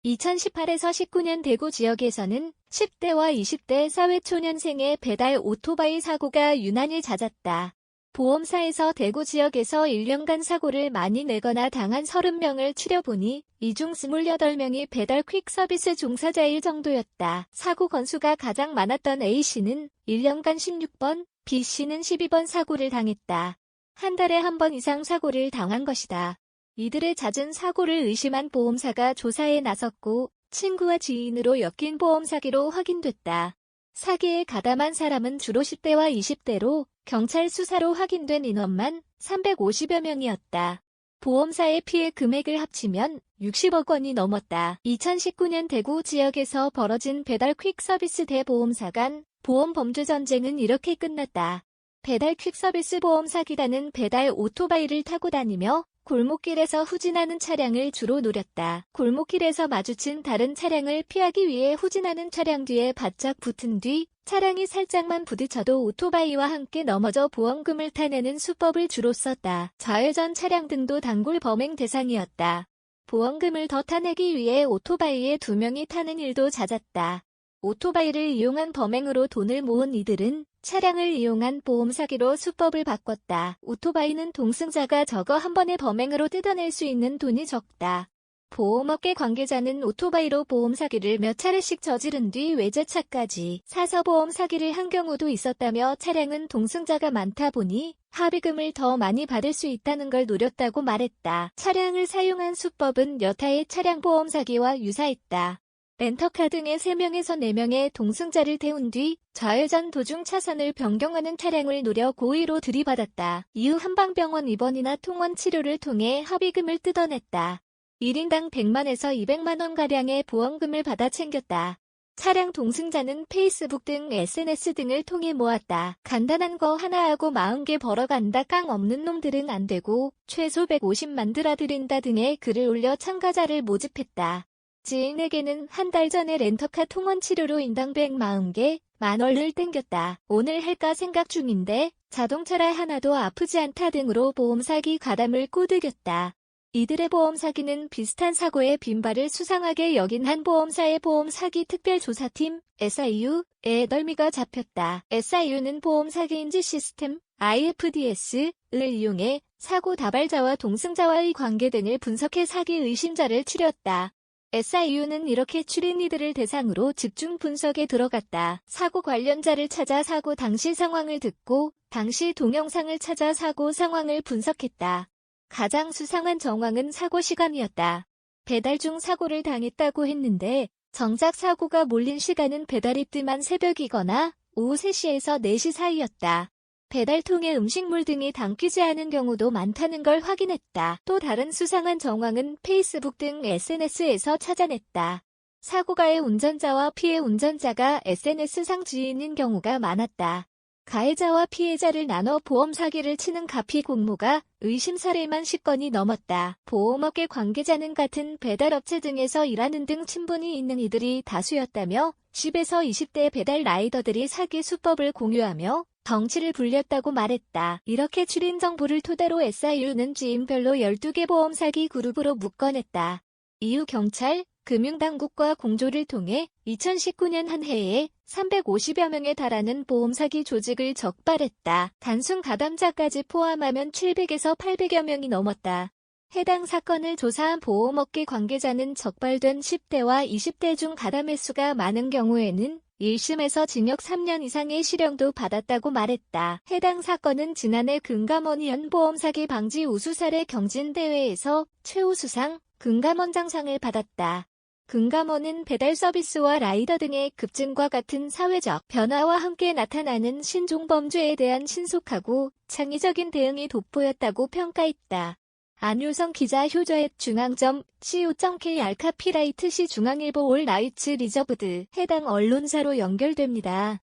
(2018에서 19년) 대구 지역에서는 10대와 20대 사회초년생의 배달 오토바이 사고가 유난히 잦았다. 보험사에서 대구 지역에서 1년간 사고를 많이 내거나 당한 30명을 추려보니 이 중 28명이 배달 퀵서비스 종사자일 정도였다. 사고 건수가 가장 많았던 A씨는 1년간 16번, B씨는 12번 사고를 당했다. 한 달에 한 번 이상 사고를 당한 것이다. 이들의 잦은 사고를 의심한 보험사가 조사에 나섰고 친구와 지인으로 엮인 보험 사기로 확인됐다. 사기에 가담한 사람은 주로 10대와 20대로 경찰 수사로 확인된 인원만 350여 명이었다. 보험사의 피해 금액을 합치면 60억 원이 넘었다. 2019년 대구 지역에서 벌어진 배달 퀵서비스 대보험사 간 보험 범죄 전쟁은 이렇게 끝났다. 배달 퀵서비스 보험 사기단은 배달 오토바이를 타고 다니며 골목길에서 후진하는 차량을 주로 노렸다. 골목길에서 마주친 다른 차량을 피하기 위해 후진하는 차량 뒤에 바짝 붙은 뒤 차량이 살짝만 부딪혀도 오토바이와 함께 넘어져 보험금을 타내는 수법을 주로 썼다. 좌회전 차량 등도 단골 범행 대상이었다. 보험금을 더 타내기 위해 오토바이에 2명이 타는 일도 잦았다. 오토바이를 이용한 범행으로 돈을 모은 이들은 차량을 이용한 보험 사기로 수법을 바꿨다. 오토바이는 동승자가 적어 한 번의 범행으로 뜯어낼 수 있는 돈이 적다. 보험업계 관계자는 오토바이로 보험 사기를 몇 차례씩 저지른 뒤 외제차까지 사서 보험 사기를 한 경우도 있었다며 차량은 동승자가 많다 보니 합의금을 더 많이 받을 수 있다는 걸 노렸다고 말했다. 차량을 사용한 수법은 여타의 차량 보험 사기와 유사했다. 렌터카 등의 3명에서 4명의 동승자를 태운 뒤 좌회전 도중 차선을 변경하는 차량을 노려 고의로 들이받았다. 이후 한방병원 입원이나 통원 치료를 통해 합의금을 뜯어냈다. 1인당 100만에서 200만 원가량의 보험금을 받아 챙겼다. 차량 동승자는 페이스북 등 SNS 등을 통해 모았다. 간단한 거 하나하고 40개 벌어간다. 깡 없는 놈들은 안 되고 최소 150 만들어드린다 등의 글을 올려 참가자를 모집했다. 지인에게는 한 달 전에 렌터카 통원 치료로 인당 140개, 만원을 땡겼다. 오늘 할까 생각 중인데 자동차라 하나도 아프지 않다 등으로 보험 사기 가담을 꼬드겼다. 이들의 보험 사기는 비슷한 사고의 빈발을 수상하게 여긴 한 보험사의 보험 사기 특별조사팀 SIU에 널미가 잡혔다. SIU는 보험 사기 인지 시스템 IFDS를 이용해 사고 다발자와 동승자와의 관계 등을 분석해 사기 의심자를 추렸다. SIU는 이렇게 추린 이들을 대상으로 집중 분석에 들어갔다. 사고 관련자를 찾아 사고 당시 상황을 듣고 당시 동영상을 찾아 사고 상황을 분석했다. 가장 수상한 정황은 사고 시간이었다. 배달 중 사고를 당했다고 했는데 정작 사고가 몰린 시간은 배달이 뜸한 새벽이거나 오후 3시에서 4시 사이였다. 배달통에 음식물 등이 담기지 않은 경우도 많다는 걸 확인했다. 또 다른 수상한 정황은 페이스북 등 SNS에서 찾아냈다. 사고가의 운전자와 피해 운전자가 SNS상 지인인 경우가 많았다. 가해자와 피해자를 나눠 보험 사기를 치는 가피 공모가 의심 사례만 10건이 넘었다. 보험업계 관계자는 같은 배달업체 등에서 일하는 등 친분이 있는 이들이 다수였다며 10에서 20대 배달 라이더들이 사기 수법을 공유하며 덩치를 불렸다고 말했다. 이렇게 추린 정보를 토대로 SIU는 지인별로 12개 보험 사기 그룹으로 묶어냈다. 이후 경찰, 금융당국과 공조를 통해 2019년 한 해에 350여 명에 달하는 보험 사기 조직을 적발했다. 단순 가담자까지 포함하면 700에서 800여 명이 넘었다. 해당 사건을 조사한 보험업계 관계자는 적발된 10대와 20대 중 가담 횟수가 많은 경우에는 1심에서 징역 3년 이상의 실형도 받았다고 말했다. 해당 사건은 지난해 금감원위원 보험사기 방지 우수사례 경진대회에서 최우수상, 금감원장상을 받았다. 금감원은 배달 서비스와 라이더 등의 급증과 같은 사회적 변화와 함께 나타나는 신종범죄에 대한 신속하고 창의적인 대응이 돋보였다고 평가했다. 안효성 기자 효저앱 중앙점 co.k 알카피라이트 시 중앙일보 올 라이츠 리저브드 해당 언론사로 연결됩니다.